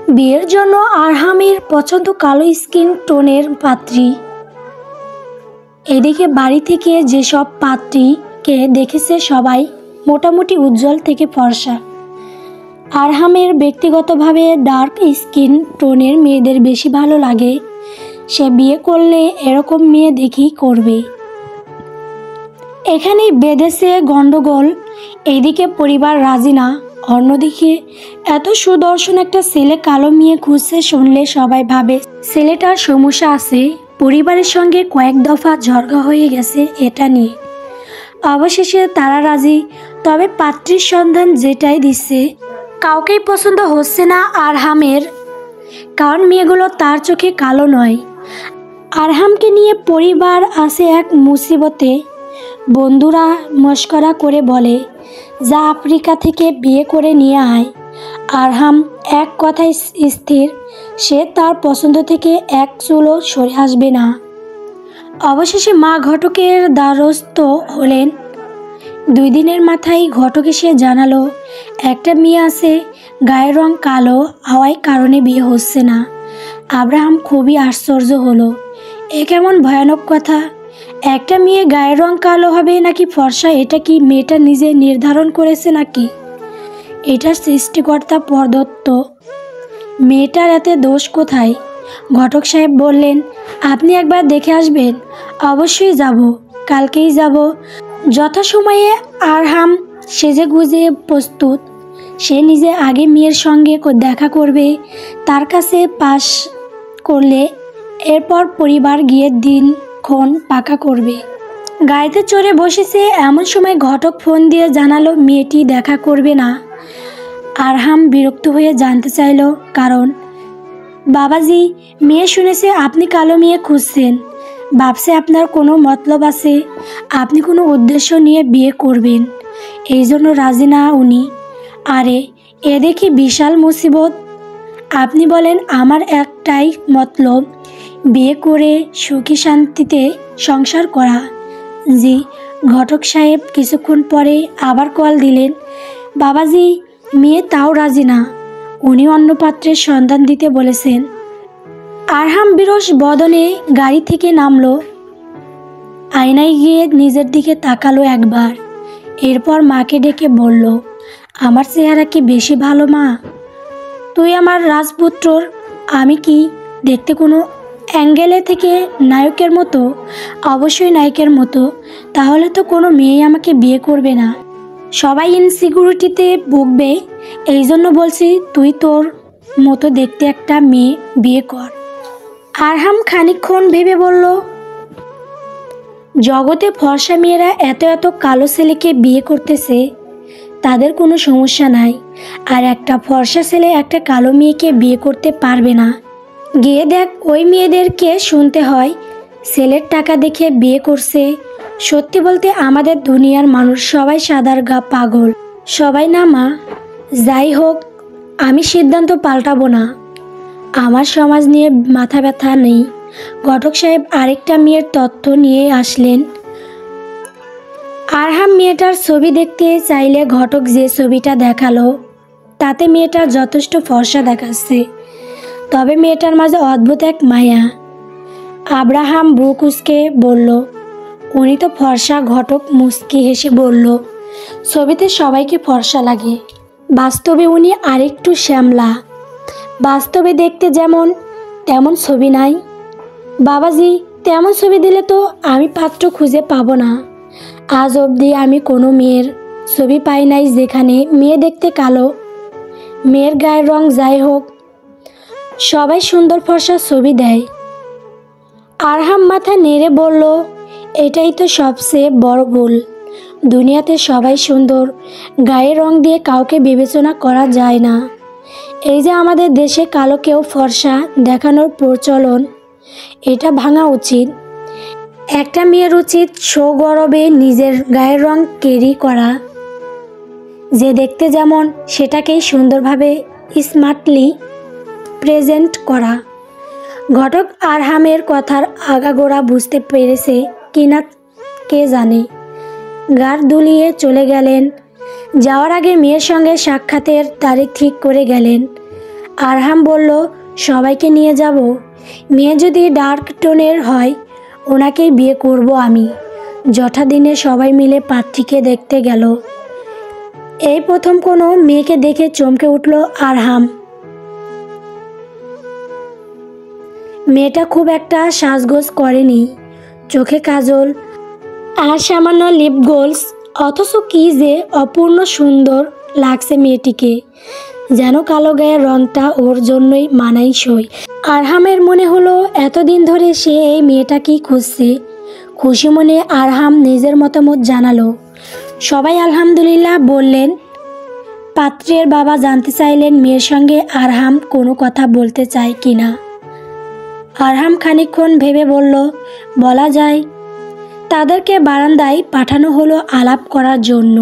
বিয়ের জন্য আরহামের পছন্দ কালো স্কিন টোনের পাত্রী। এদিকে বাড়ি থেকে যেসব পাত্রীকে দেখেছে সবাই মোটামুটি উজ্জ্বল থেকে ফর্সা। আরহামের ব্যক্তিগতভাবে ডার্ক স্কিন টোনের মেয়েদের বেশি ভালো লাগে। সে বিয়ে করলে এরকম মেয়ে দেখেই করবে। এখানেই বেঁধেছে গণ্ডগোল। এইদিকে পরিবার রাজি না, অন্যদিকে এত সুদর্শন একটা ছেলে কালো মেয়ে খুঁজছে শুনলে সবাই ভাবে ছেলেটার সমস্যা আছে। পরিবারের সঙ্গে কয়েক দফা ঝগড়া হয়ে গেছে এটা নিয়ে। অবশেষে তারা রাজি, তবে পাত্রীর সন্ধান যেটাই দিচ্ছে কাউকেই পছন্দ হচ্ছে না আরহামের, কারণ মেয়েগুলো তার চোখে কালো নয়। আরহামকে নিয়ে পরিবার আছে এক মুসিবতে। বন্ধুরা মস্করা করে বলে, যা আফ্রিকা থেকে বিয়ে করে নিয়ে আয়। আরহাম এক কথায় স্থির, সে তার পছন্দ থেকে এক চুলও সরে আসবে না। অবশেষে মা ঘটকের দ্বারস্থ হলেন। 2 দিনের মাথায় ঘটক এসে জানালো একটা মেয়ে আছে, গায়ের রং কালো হওয়ায় কারণে বিয়ে হচ্ছে না। আব্রাহাম খুবই আশ্চর্য হলো, এ কেমন ভয়ানক কথা! একটা মেয়ে গায়ের রং কালো হবে নাকি ফর্সা এটা কি মেয়েটা নিজে নির্ধারণ করেছে নাকি এটা সৃষ্টিকর্তা প্রদত্ত? মেয়েটার এতে দোষ কোথায়? ঘটক সাহেব বললেন, আপনি একবার দেখে আসবেন। অবশ্যই যাব, কালকেই যাব। যথাসময়ে আরহাম সেজে গুজে প্রস্তুত। সে নিজে আগে মেয়ের সঙ্গে দেখা করবে, তার কাছে পাস করলে এরপর পরিবার গিয়ে দিনক্ষণ পাকা করবে। গাড়িতে চড়ে বসেছে এমন সময় ঘটক ফোন দিয়ে জানালো মেয়েটি দেখা করবে না। আরহাম বিরক্ত হয়ে জানতে চাইল কারণ। বাবাজি, মেয়ে শুনেছে আপনি কালো মেয়ে খুঁজছেন, ভাবছে আপনার কোনো মতলব আছে, আপনি কোনো উদ্দেশ্য নিয়ে বিয়ে করবেন, এই জন্য রাজি না উনি। আরে এ দেখি বিশাল মুসিবত। আপনি বলেন আমার একটাই মতলব, বিয়ে করে সুখী শান্তিতে সংসার করা। জি। ঘটক সাহেব কিছুক্ষণ পরে আবার কল দিলেন। বাবাজি, মেয়ে তাও রাজি না, উনি অন্য পাত্রের সন্ধান দিতে বলেছেন। আরহাম বিরস বদনে গাড়ি থেকে নামলো, আয়নায় গিয়ে নিজের দিকে তাকালো একবার, এরপর মাকে ডেকে বলল, আমার চেহারা কি বেশি ভালো মা? তুই আমার রাজপুত্রর, আমি কি দেখতে কোনো অ্যাঙ্গেলে থেকে নায়কের মতো? অবশ্যই নায়কের মতো, তাহলে তো কোনো মেয়ে আমাকে বিয়ে করবে না, সবাই ইনসিকিউরিটিতে ভুগবে। এই জন্য বলছি তুই তোর মতো দেখতে একটা মেয়ে বিয়ে কর। আরহাম খানিকক্ষণ ভেবে বলল, জগতে ফর্সা মেয়েরা এত এত কালো ছেলেকে বিয়ে করতেছে, তাদের কোনো সমস্যা নাই, আর একটা ফর্সা ছেলে একটা কালো মেয়েকে বিয়ে করতে পারবে না। গিয়ে দেখ ওই মেয়েদেরকে শুনতে হয় ছেলের টাকা দেখে বিয়ে করছে। সত্যি বলতে আমাদের দুনিয়ার মানুষ সবাই সাদার গা পাগল। সবাই না মা। যাই হোক, আমি সিদ্ধান্ত পাল্টাবো না, আমার সমাজ নিয়ে মাথা ব্যথা নেই। ঘটক সাহেব আরেকটা মেয়ের তথ্য নিয়ে আসলেন। আরহাম মেয়েটার ছবি দেখতে চাইলে ঘটক যে ছবিটা দেখালো তাতে মেয়েটা যথেষ্ট ফর্সা দেখাচ্ছে, তবে মেয়েটার মাঝে অদ্ভুত এক মায়া। আব্রাহাম ভ্রু কুঁচকে বলল, উনি তো ফর্সা। ঘটক মুচকি হেসে বলল, ছবিতে সবাইকে ফর্সা লাগে, বাস্তবে উনি আরেকটু শ্যামলা। বাস্তবে দেখতে যেমন তেমন ছবি নাই। বাবাজি, তেমন ছবি দিলে তো আমি পাত্র খুঁজে পাবো না। আজ অবধি আমি কোনো মেয়ের ছবি পাই নাই যেখানে মেয়ে দেখতে কালো। মেয়ের গায়ের রং যাই হোক, সবাই সুন্দর ফর্সা ছবি দেয়। আরহাম মাথা নেড়ে বলল, এটাই তো সবচেয়ে বড় ভুল। দুনিয়াতে সবাই সুন্দর, গায়ের রং দিয়ে কাউকে বিবেচনা করা যায় না। এই যে আমাদের দেশে কালোকেও ফর্সা দেখানোর প্রচলন, এটা ভাঙা উচিত। একটা মেয়ের উচিত সগৌরবে নিজের গায়ের রং ক্যারি করা, যে দেখতে যেমন সেটাকেই সুন্দরভাবে স্মার্টলি প্রেজেন্ট করা। ঘটক আরহামের কথার আগাগোড়া বুঝতে পেরেছে কিনা কে জানে। গাড় দুলিয়ে চলে গেলেন। যাওয়ার আগে মেয়ের সঙ্গে সাক্ষাতের তারিখ ঠিক করে গেলেন। আরহাম বলল, সবাইকে নিয়ে যাব। মেয়ে যদি ডার্ক টোনের হয় ওনাকেই বিয়ে করব আমি। যথাদিনে সবাই মিলে পাত্রীকে দেখতে গেল। এই প্রথম কোনো মেয়েকে দেখে চমকে উঠল আরহাম। মেয়েটা খুব একটা সাজগোজ করেনি, চোখে কাজল আর সামান্য লিপ গোলস, অথচ কি যে অপূর্ণ সুন্দর লাগছে মেয়েটিকে, যেন কালো গায়ের রংটা ওর জন্যই মানানসই। আরহামের মনে হলো এতদিন ধরে সে এই মেয়েটাকেই খুঁজছে। খুশি মনে আরহাম নিজের মতামত জানালো। সবাই আলহামদুলিল্লাহ বললেন। পাত্রের বাবা জানতে চাইলেন মেয়ের সঙ্গে আরহাম কোনো কথা বলতে চায় কিনা। আরহাম খানিকক্ষণ ভেবে বলল, বলা যায়। তাদেরকে বারান্দায় পাঠানো হলো আলাপ করার জন্য।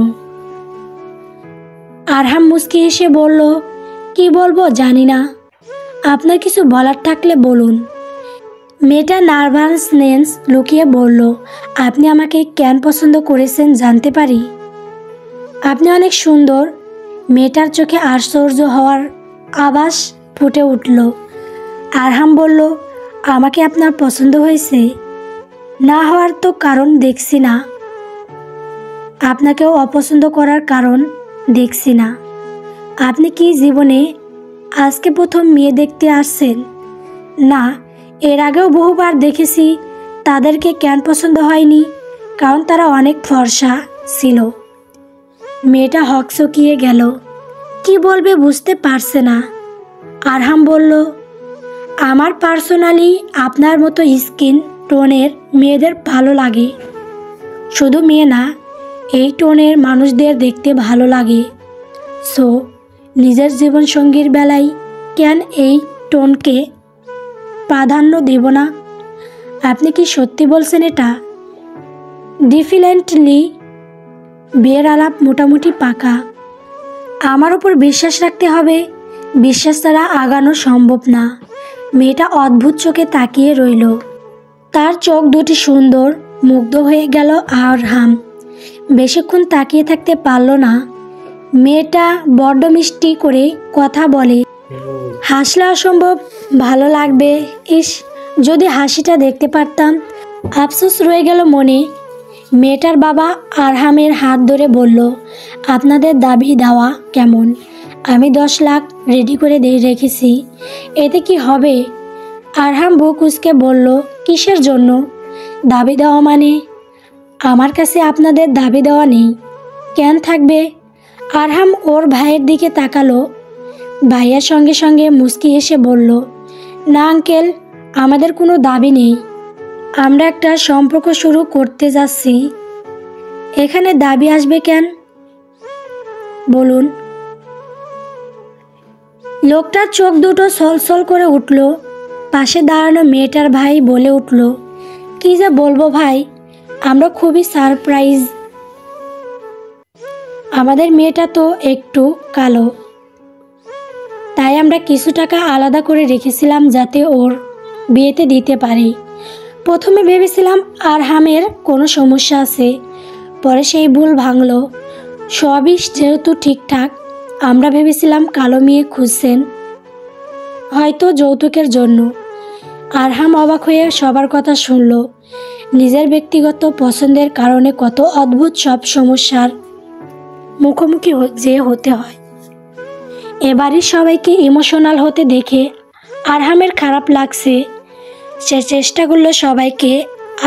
আরহাম মুচকি হেসে বলল, কি বলবো জানি না, আপনার কিছু বলার থাকলে বলুন। মেয়েটা নার্ভাসনেস লুকিয়ে বলল, আপনি আমাকে কেন পছন্দ করেছেন জানতে পারি? আপনি অনেক সুন্দর। মেয়েটার চোখে আশ্চর্য হওয়ার আভাস ফুটে উঠল। আরহাম বলল, আমাকে আপনার পছন্দ হয়েছে? না হওয়ার তো কারণ দেখছি না। আপনাকেও অপছন্দ করার কারণ দেখছি না। আপনি কি জীবনে আজকে প্রথম মেয়ে দেখতে আসছেন? না, এর আগেও বহুবার দেখেছি। তাদেরকে কেন পছন্দ হয়নি? কারণ তারা অনেক ফর্সা ছিল। মেয়েটা হকচকিয়ে গেল, কি বলবে বুঝতে পারছে না। আরহাম বলল, আমার পার্সোনালি আপনার মতো স্কিন টোনের মেয়েদের ভালো লাগে। শুধু মেয়ে না, এই টোনের মানুষদের দেখতে ভালো লাগে। সো নিজের জীবনসঙ্গীর বেলায় কেন এই টোনকে প্রাধান্য দেব না? আপনি কি সত্যি বলছেন এটা? ডেফিনেটলি। বিয়ের আলাপ মোটামুটি পাকা। আমার উপর বিশ্বাস রাখতে হবে। বিশ্বাস ছাড়া আগানো সম্ভব না। মেয়েটা অদ্ভুত চোখে তাকিয়ে রইল। তার চোখ দুটি সুন্দর। মুগ্ধ হয়ে গেল আরহাম। বেশিক্ষণ তাকিয়ে থাকতে পারল না। মেয়েটা বড্ড মিষ্টি করে কথা বলে। হাসলে অসম্ভব ভালো লাগবে। ইস, যদি হাসিটা দেখতে পারতাম। আফসোস রয়ে গেল মনে। মেয়েটার বাবা আরহামের হাত ধরে বলল, আপনাদের দাবি দেওয়া কেমন? আমি 10 লাখ রেডি করে রেখেছি। এতে কি হবে? আরহাম বুক উচকে বলল, কিসের জন্য দাবি দেওয়া? মানে আমার কাছে আপনাদের দাবি দেওয়া নেই। কেন থাকবে? আরহাম ওর ভাইয়ের দিকে তাকালো। ভাইয়ার সঙ্গে সঙ্গে মুচকি হেসে বলল, না আঙ্কেল, আমাদের কোনো দাবি নেই। আমরা একটা সম্পর্ক শুরু করতে যাচ্ছি। এখানে দাবি আসবে কেন বলুন? লোকটার চোখ দুটো ছলছল করে উঠল। পাশে দাঁড়ানো মেয়েটার ভাই বলে উঠল, কি যে বলবো ভাই, আমরা খুবই সারপ্রাইজ। আমাদের মেয়েটা তো একটু কালো, তাই আমরা কিছু টাকা আলাদা করে রেখেছিলাম যাতে ওর বিয়েতে দিতে পারি। প্রথমে ভেবেছিলাম আরহামের কোনো সমস্যা আছে, পরে সেই ভুল ভাঙল। সবই যেহেতু ঠিকঠাক, আমরা ভেবেছিলাম কালো মেয়ে খুঁজছেন, হয়তো যৌতুকের জন্য। আরহাম অবাক হয়ে সবার কথা শুনল। নিজের ব্যক্তিগত পছন্দের কারণে কত অদ্ভুত সব সমস্যার মুখোমুখি যে হতে হয়। এবারই সবাইকে ইমোশনাল হতে দেখে আরহামের খারাপ লাগছে। সে চেষ্টা করলো সবাইকে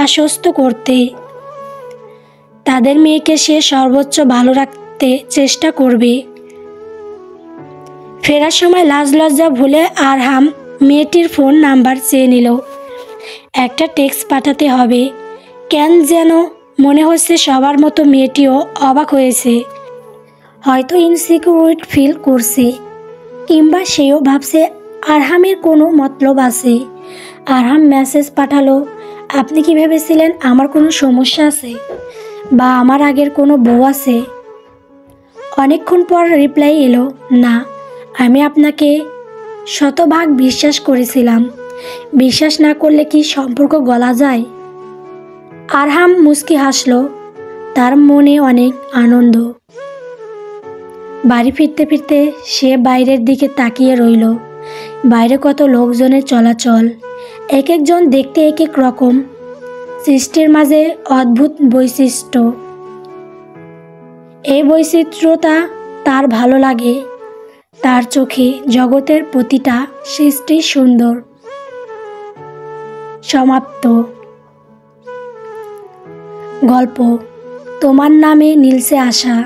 আশ্বস্ত করতে। তাদের মেয়েকে সে সর্বোচ্চ ভালো রাখতে চেষ্টা করবে। ফেরার সময় লাজ লজ্জা ভুলে আরহাম মেয়েটির ফোন নাম্বার চেয়ে নিল। একটা টেক্সট পাঠাতে হবে। কেন যেন মনে হচ্ছে সবার মতো মেয়েটিও অবাক হয়েছে। হয়তো ইনসিকিউর ফিল করছে, কিংবা সেও ভাবছে আরহামের কোনো মতলব আছে। আরহাম মেসেজ পাঠালো, আপনি কি ভেবেছিলেন আমার কোনো সমস্যা আছে বা আমার আগের কোনো বউ আছে? অনেকক্ষণ পর রিপ্লাই এলো, না, আমি আপনাকে শতভাগ বিশ্বাস করেছিলাম। বিশ্বাস না করলে কি সম্পর্ক গলা যায়? আরহাম মুচকি হাসল। তার মনে অনেক আনন্দ। বাড়ি ফিরতে ফিরতে সে বাইরের দিকে তাকিয়ে রইল। বাইরে কত লোকজনের চলাচল, এক একজন দেখতে এক এক রকম, সৃষ্টির মাঝে অদ্ভুত বৈশিষ্ট্য। এই বৈচিত্র্যতা তার ভালো লাগে। তার চোখে জগতের প্রতিটা সৃষ্টি সুন্দর। সমাপ্ত। গল্প তোমার নামে নীলসে আশা।